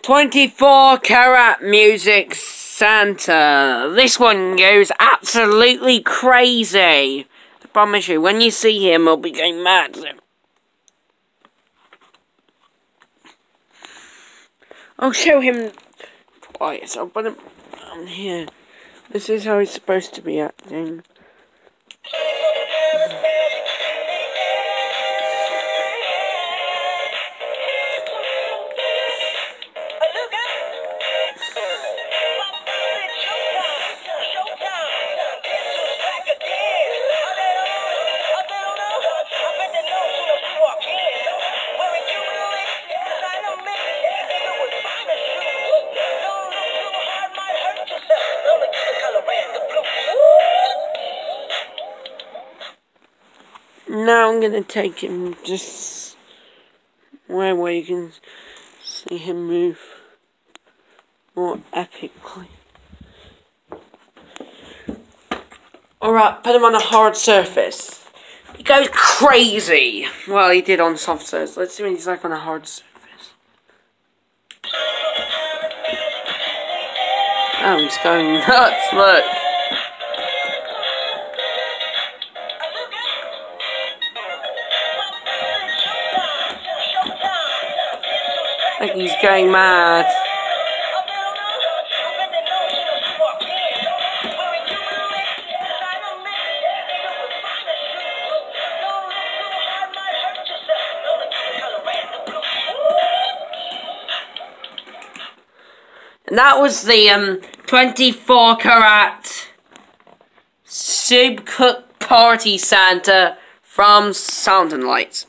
24 karat music Santa. This one goes absolutely crazy. I promise you, when you see him, I'll be going mad. I'll show him twice. I'll put him on here. This is how he's supposed to be acting. Now I'm going to take him just where you can see him move more epically. Alright, put him on a hard surface. He goes crazy. Well, he did on soft surface. Let's see what he's like on a hard surface. Oh, he's going nuts, look. Like he's going mad. And that was the 24 karat Super Cook Party Santa from Lite.